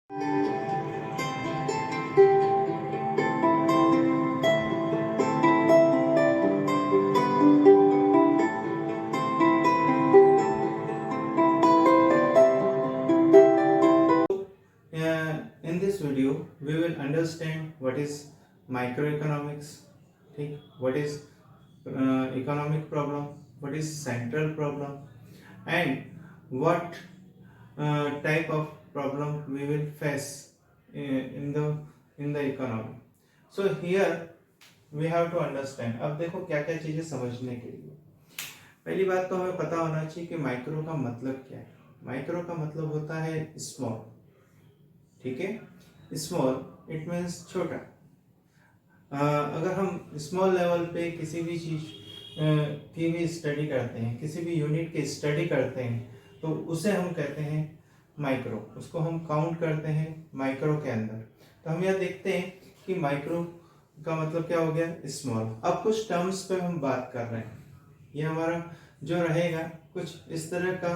In this video, we will understand what is microeconomics, ठीक, what is economic problem, what is central problem, and what type of problem we will face in the economy. So here we have to understand. अब देखो क्या क्या चीजें समझने के लिए पहली बात तो हमें पता होना चाहिए कि माइक्रो का मतलब क्या है। माइक्रो का मतलब होता है स्मॉल, ठीक है। स्मॉल इट मीन्स छोटा। अगर हम स्मॉल लेवल पे किसी भी चीज की भी स्टडी करते हैं, किसी भी यूनिट की स्टडी करते हैं, तो उसे हम कहते हैं माइक्रो। उसको हम काउंट करते हैं माइक्रो के अंदर। तो हम यह देखते हैं कि माइक्रो का मतलब क्या हो गया, स्मॉल। अब कुछ टर्म्स पे हम बात कर रहे हैं। ये हमारा जो रहेगा कुछ इस तरह का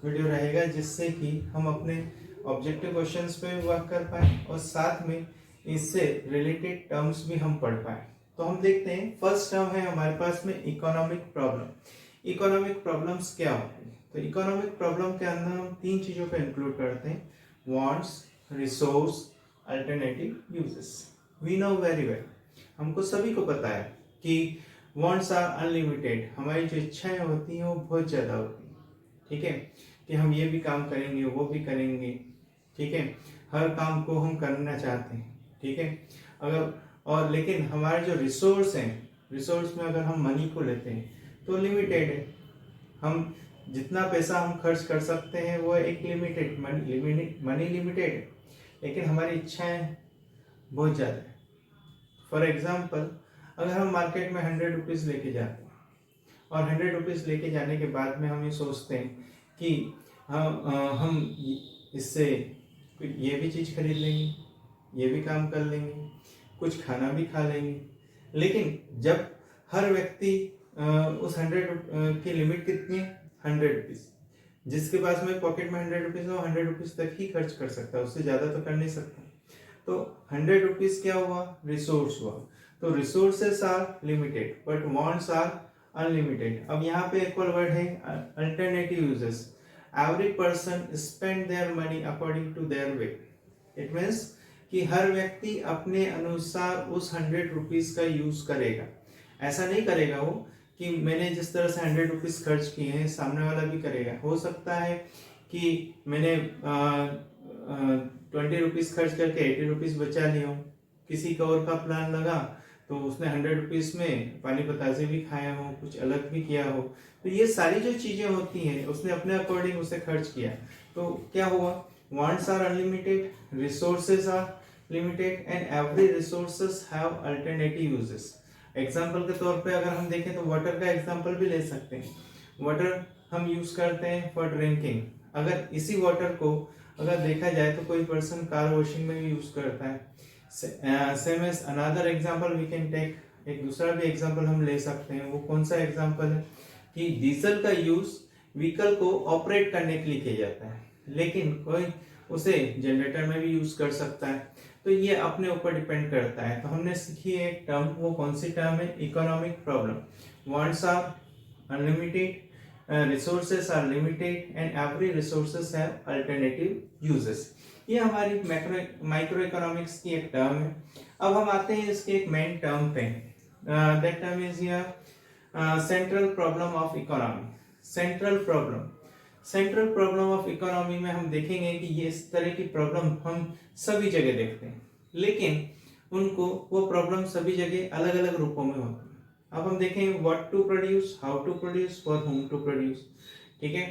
वीडियो रहेगा जिससे कि हम अपने ऑब्जेक्टिव क्वेश्चंस पे भी वर्क कर पाए और साथ में इससे रिलेटेड टर्म्स भी हम पढ़ पाए। तो हम देखते हैं, फर्स्ट टर्म है हमारे पास में इकोनॉमिक प्रॉब्लम। इकोनॉमिक प्रॉब्लम्स क्या होते हैं? तो इकोनॉमिक प्रॉब्लम के अंदर हम तीन चीजों को इंक्लूड करते हैं, wants, resource, alternative uses. We know very well, हमको सभी को पता है कि वांट्स आर अनलिमिटेड। हमारी जो इच्छाएं होती हैं वो बहुत ज्यादा होती हैं, ठीक है, कि हम ये भी काम करेंगे, वो भी करेंगे, ठीक है, हर काम को हम करना चाहते हैं, ठीक है। अगर और लेकिन हमारे जो रिसोर्स हैं, रिसोर्स में अगर हम मनी को लेते हैं तो लिमिटेड है। हम जितना पैसा हम खर्च कर सकते हैं वो एक लिमिटेड मनी लिमिटेड है, लेकिन हमारी इच्छाएं बहुत ज़्यादा है। फॉर एग्जाम्पल, अगर हम मार्केट में 100 रुपीज़ लेके जाते हैं और 100 रुपीज़ लेके जाने के बाद में हम ये सोचते हैं कि हम इससे ये भी चीज़ खरीद लेंगे, ये भी काम कर लेंगे, कुछ खाना भी खा लेंगे। लेकिन जब हर व्यक्ति उस 100 की लिमिट कितनी है, 100 रुपीज़, जिसके पास में पॉकेट में 100 रुपीज़ हो, 100 रुपीज़ तक ही खर्च कर सकता है, उससे ज़्यादा तो कर नहीं सकता। तो 100 रुपीज़ क्या हुआ, रिसोर्स हुआ। तो resources are limited but wants are unlimited. अब यहाँ पे इक्वल वर्ड है alternative uses. Every person spend their money according to their way. It means कि हर व्यक्ति अपने अनुसार उस 100 रुपीज़ का यूज करेगा। ऐसा नहीं करेगा वो कि मैंने जिस तरह से 100 रुपीज़ खर्च किए हैं सामने वाला भी करेगा। हो सकता है कि मैंने 20 रुपीज़ खर्च करके 80 रुपीज़ बचा लिया हो, किसी का और का प्लान लगा तो उसने 100 रुपीज़ में पानी बतासे भी खाया हो, कुछ अलग भी किया हो। तो ये सारी जो चीज़ें होती हैं उसने अपने अकॉर्डिंग उसे खर्च किया। तो क्या हुआ, wants are unlimited, resources are limited and every resources have alternative uses। Example के तौर पे अगर हम देखें तो वाटर का एग्जाम्पल भी ले सकते हैं। वाटर हम यूज करते हैं फॉर ड्रिंकिंग। अगर इसी वाटर को अगर देखा जाए तो कोई पर्सन कार वॉशिंग में भी यूज करता है। Same as another example we can take, एक दूसरा भी एग्जाम्पल हम ले सकते हैं। वो कौन सा एग्जाम्पल है कि डीजल का यूज व्हीकल को ऑपरेट करने के लिए किया जाता है, लेकिन कोई उसे जनरेटर में भी यूज कर सकता है। तो ये अपने ऊपर डिपेंड करता है। तो हमने सीखी एक टर्म, वो कौन सी टर्म है, economic problem. Wants are unlimited, resources are limited and every resources have alternative uses। ये हमारी माइक्रो इकोनॉमिक्स की एक टर्म है। अब हम आते हैं इसके एक मेन टर्म पे, that term is here central problem of economy. Central problem of economy में हम देखेंगे कि ये इस तरह की प्रॉब्लम हम सभी जगह देखते हैं, लेकिन उनको वो प्रॉब्लम सभी जगह अलग अलग रूपों में होती है। अब हम देखें what to produce, how to produce, for whom to produce, ठीक है।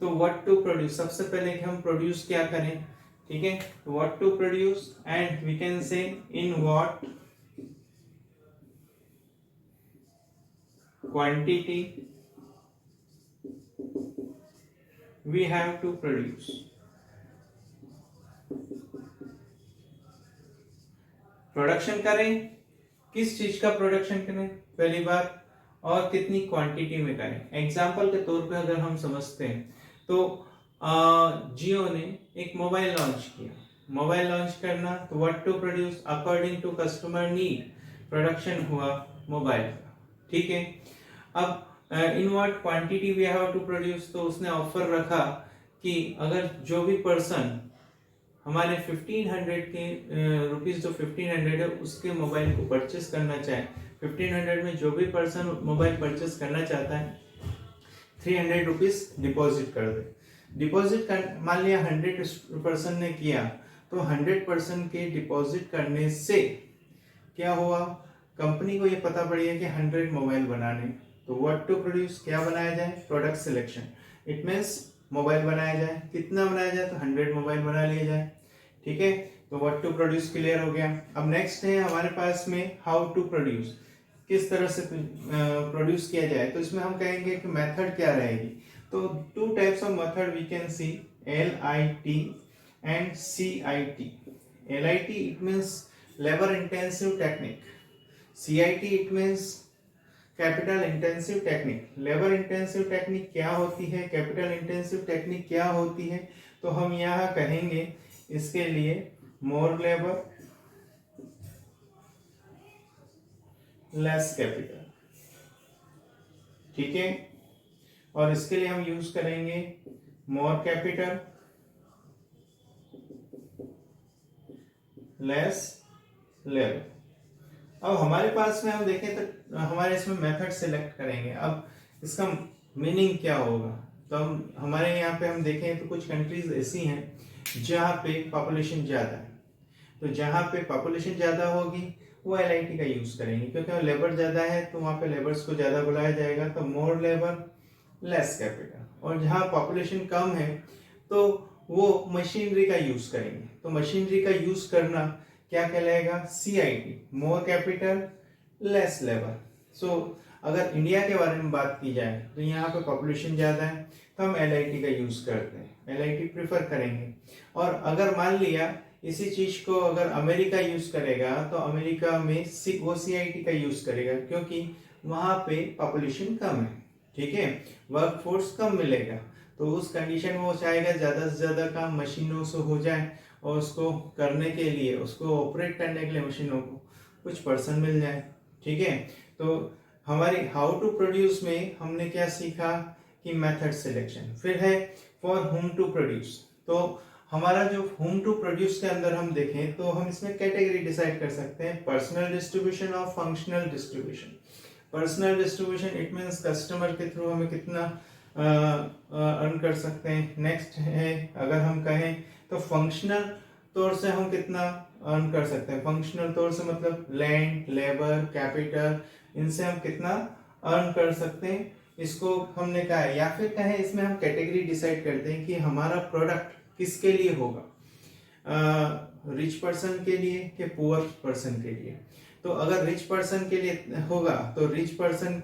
तो व्हाट टू प्रोड्यूस, सबसे पहले कि हम प्रोड्यूस क्या करें, ठीक है। What to produce and we can say in what quantity we have to produce. Production करें, किस चीज का प्रोडक्शन करें पहली बात, और कितनी क्वांटिटी में करें। एग्जाम्पल के तौर पे अगर हम समझते हैं तो जियो ने एक मोबाइल लॉन्च किया, मोबाइल लॉन्च करना, तो what to produce according to customer need, production हुआ मोबाइल का, ठीक है। अब in what quantity we have to produce, तो उसने ऑफर रखा कि अगर जो भी पर्सन हमारे 1500 के रुपीज, जो 1500 है उसके मोबाइल को परचेस करना चाहे, 1500 में जो भी पर्सन मोबाइल परचेस करना चाहता है 300 रुपीज डिपॉजिट कर दे। डिपॉजिट कर, मान लिया 100% ने किया, तो 100% के डिपॉजिट करने से क्या हुआ, कंपनी को ये पता पड़ गया कि 100 मोबाइल बनाने, तो व्हाट टू प्रोड्यूस, क्या बनाया जाए, product selection. It means mobile बनाया जाए, कितना बनाया जाए, तो 100 मोबाइल बना लिया जाए, ठीक है। तो व्हाट टू प्रोड्यूस क्लियर हो गया। अब नेक्स्ट है हमारे पास में हाउ टू प्रोड्यूस, किस तरह से प्रोड्यूस किया जाए, तो इसमें हम कहेंगे कि मेथड क्या रहेगी। तो two types of method we can see, LIT and CIT। LIT it means labour intensive technique, CIT it means capital intensive technique. Labour intensive technique क्या होती है, कैपिटल इंटेंसिव टेक्निक क्या होती है, तो हम यहाँ कहेंगे इसके लिए मोर लेबर लेस कैपिटल, ठीक है। और इसके लिए हम यूज करेंगे मोर कैपिटल लेस लेबर। अब हमारे पास में हम देखें तो हमारे इसमें मेथड सेलेक्ट करेंगे। अब इसका मीनिंग क्या होगा, तो हम हमारे यहाँ पे हम देखें तो कुछ कंट्रीज ऐसी हैं जहाँ पे पॉपुलेशन ज़्यादा है, तो जहाँ पे पॉपुलेशन ज़्यादा होगी वो LIT का यूज़ करेंगे, क्योंकि लेबर ज़्यादा है तो वहाँ पे लेबर्स को ज़्यादा बुलाया जाएगा, तो मोर लेबर लेस कैपिटल। और जहाँ पॉपुलेशन कम है तो वो मशीनरी का यूज़ करेंगे, तो मशीनरी का यूज़ करना क्या कहलाएगा, CIT, more capital less labour. So अगर इंडिया के बारे में बात की जाए तो यहाँ पे पॉपुलेशन ज़्यादा है तो हम LIT का यूज़ करते हैं, LIT प्रेफर करेंगे। और अगर मान लिया इसी चीज को अगर अमेरिका यूज करेगा तो अमेरिका में वो CIT का यूज करेगा, क्योंकि वहां पे पॉपुलेशन कम है, ठीक है, वर्क फोर्स कम मिलेगा, तो उस कंडीशन में वो चाहेगा ज्यादा से ज्यादा काम मशीनों से हो जाए और उसको करने के लिए, उसको ऑपरेट करने के लिए मशीनों को कुछ पर्सन मिल जाए, ठीक है। तो हमारी हाउ टू प्रोड्यूस में हमने क्या सीखा कि मेथड सिलेक्शन। फिर है फॉर होम टू प्रोड्यूस, तो हमारा जो होम टू प्रोड्यूस के अंदर हम देखें तो हम इसमें कैटेगरी डिसाइड कर सकते हैं, पर्सनल डिस्ट्रीब्यूशन और functional distribution. Personal distribution it means customer के थ्रू हमें कितना अर्न कर सकते हैं। नेक्स्ट है अगर हम कहें तो फंक्शनल तौर से हम कितना अर्न कर सकते हैं। फंक्शनल तौर से मतलब लैंड, लेबर, कैपिटल, इनसे हम कितना अर्न कर सकते हैं, इसको हमने कहा है। या फिर कहें इसमें हम कैटेगरी डिसाइड करते हैं कि हमारा प्रोडक्ट किसके लिए होगा, रिच पर्सन के लिए कि पुअर पर्सन के लिए। तो अगर रिच पर्सन के लिए होगा तो रिच पर्सन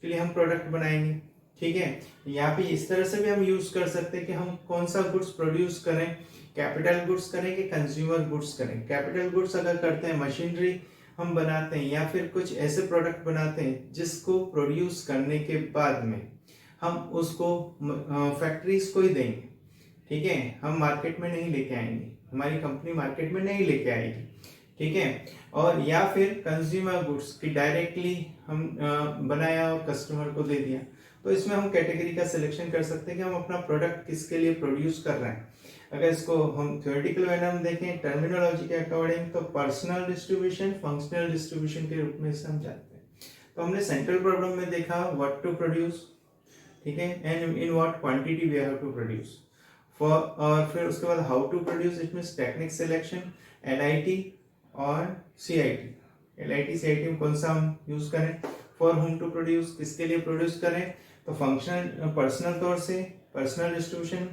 के लिए हम प्रोडक्ट बनाएंगे, ठीक है। यहाँ पे इस तरह से भी हम यूज कर सकते हैं कि हम कौन सा गुड्स प्रोड्यूस करें, कैपिटल गुड्स करें कि कंज्यूमर गुड्स करें। कैपिटल गुड्स अगर करते हैं मशीनरी हम बनाते हैं या फिर कुछ ऐसे प्रोडक्ट बनाते हैं जिसको प्रोड्यूस करने के बाद में हम उसको फैक्ट्रीज को ही देंगे, ठीक है, हम मार्केट में नहीं लेके आएंगे, हमारी कंपनी मार्केट में नहीं लेके आएगी, ठीक है। और या फिर कंज्यूमर गुड्स की डायरेक्टली हम बनाया और कस्टमर को दे दिया, तो इसमें हम कैटेगरी का सिलेक्शन कर सकते हैं कि हम अपना प्रोडक्ट किसके लिए प्रोड्यूस कर रहे हैं। अगर इसको हम थ्योरेटिकल वे में देखें टर्मिनोलॉजी के अकॉर्डिंग तो पर्सनल डिस्ट्रीब्यूशन, फंक्शनल डिस्ट्रीब्यूशन के रूप में इसे हम जानते हैं। तो हमने सेंट्रल प्रॉब्लम में देखा व्हाट टू प्रोड्यूस, ठीक है, and in what quantity we have to produce. और फिर उसके बाद how to produce, it means technique selection, LIT और CIT। LIT CIT में कौन सा हम यूज करें, फॉर होम टू प्रोड्यूस किसके लिए प्रोड्यूस करें, तो फंक्शनल पर्सनल तौर से पर्सनल डिस्ट्रीब्यूशन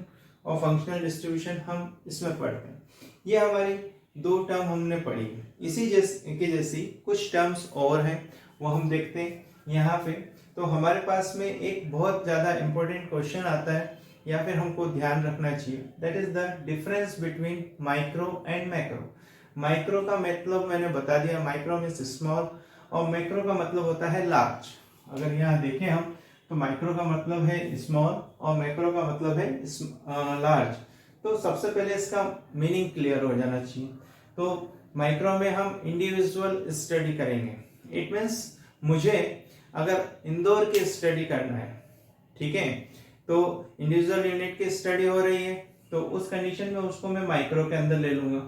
और फंक्शनल डिस्ट्रीब्यूशन हम इसमें पढ़ते हैं। ये हमारी दो टर्म हमने पढ़ी। इसी जैसी कुछ टर्म्स और हैं वो हम देखते हैं यहाँ पे। तो हमारे पास में एक बहुत ज्यादा इंपॉर्टेंट क्वेश्चन आता है या फिर हमको ध्यान रखना चाहिए, that is the difference between micro and macro. Micro का मतलब मैंने बता दिया, माइक्रो मीन्स स्मॉल और मैक्रो का मतलब होता है लार्ज। अगर यहाँ देखें हम तो माइक्रो का मतलब है स्मॉल और मैक्रो का मतलब है लार्ज। तो सबसे पहले इसका मीनिंग क्लियर हो जाना चाहिए। तो माइक्रो में हम इंडिविजुअल स्टडी करेंगे। इट मीन्स मुझे अगर इंदौर की स्टडी करना है, ठीक है, तो इंडिविजुअल यूनिट की स्टडी हो रही है, तो उस कंडीशन में उसको मैं माइक्रो के अंदर ले लूंगा।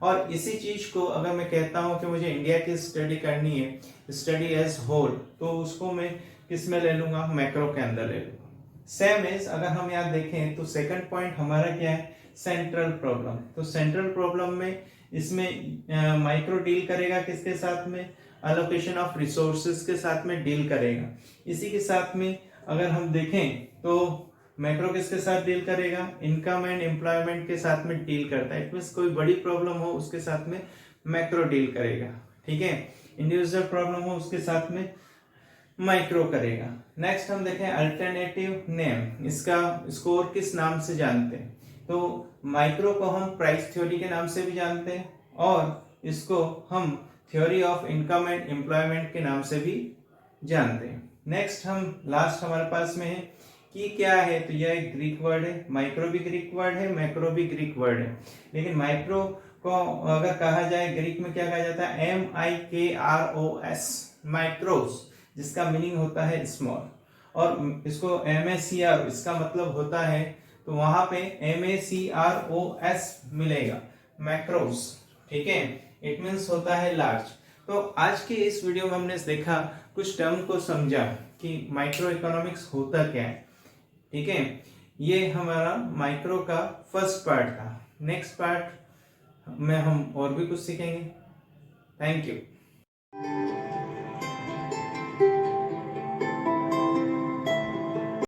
और इसी चीज को अगर मैं कहता हूं कि मुझे इंडिया की स्टडी करनी है, स्टडी एज होल, तो उसको मैं किस में ले लूंगा, मैक्रो के अंदर ले लूंगा। सेम इज अगर हम यहाँ देखें तो सेकंड पॉइंट हमारा क्या है, सेंट्रल प्रॉब्लम। तो सेंट्रल प्रॉब्लम में इसमें माइक्रो डील करेगा किसके साथ में, एलोकेशन ऑफ रिसोर्सेज के साथ में डील करेगा। इसी के साथ में अगर हम देखें तो मैक्रो किसके साथ डील करेगा, इनकम एंड एम्प्लॉयमेंट के साथ में डील करता है। इट मींस कोई बड़ी प्रॉब्लम हो उसके साथ में मैक्रो डील करेगा, ठीक है। इंडिविजुअल प्रॉब्लम हो उसके साथ में माइक्रो करेगा। नेक्स्ट हम देखें अल्टरनेटिव नेम, इसका स्कोर किस नाम से जानते हैं। तो माइक्रो को हम प्राइस थ्योरी के नाम से भी जानते हैं और इसको हम theory of income and employment के नाम से भी जानते हैं। नेक्स्ट हम लास्ट हमारे पास में है कि क्या है, तो यह एक ग्रीक वर्ड है। माइक्रो भी ग्रीक वर्ड है, मैक्रो भी ग्रीक वर्ड है, लेकिन माइक्रो को अगर कहा जाए ग्रीक में क्या कहा जाता है, MIKROS, माइक्रोस, जिसका मीनिंग होता है स्मॉल। और इसको MACR, इसका मतलब होता है, तो वहां पे MACROS मिलेगा, मैक्रोस, ठीक है। इट मीन्स होता है लार्ज। तो आज की इस वीडियो में हमने देखा, कुछ टर्म को समझा कि माइक्रो इकोनॉमिक्स होता क्या है, ठीक है। ये हमारा माइक्रो का फर्स्ट पार्ट था। नेक्स्ट पार्ट में हम और भी कुछ सीखेंगे। Thank you.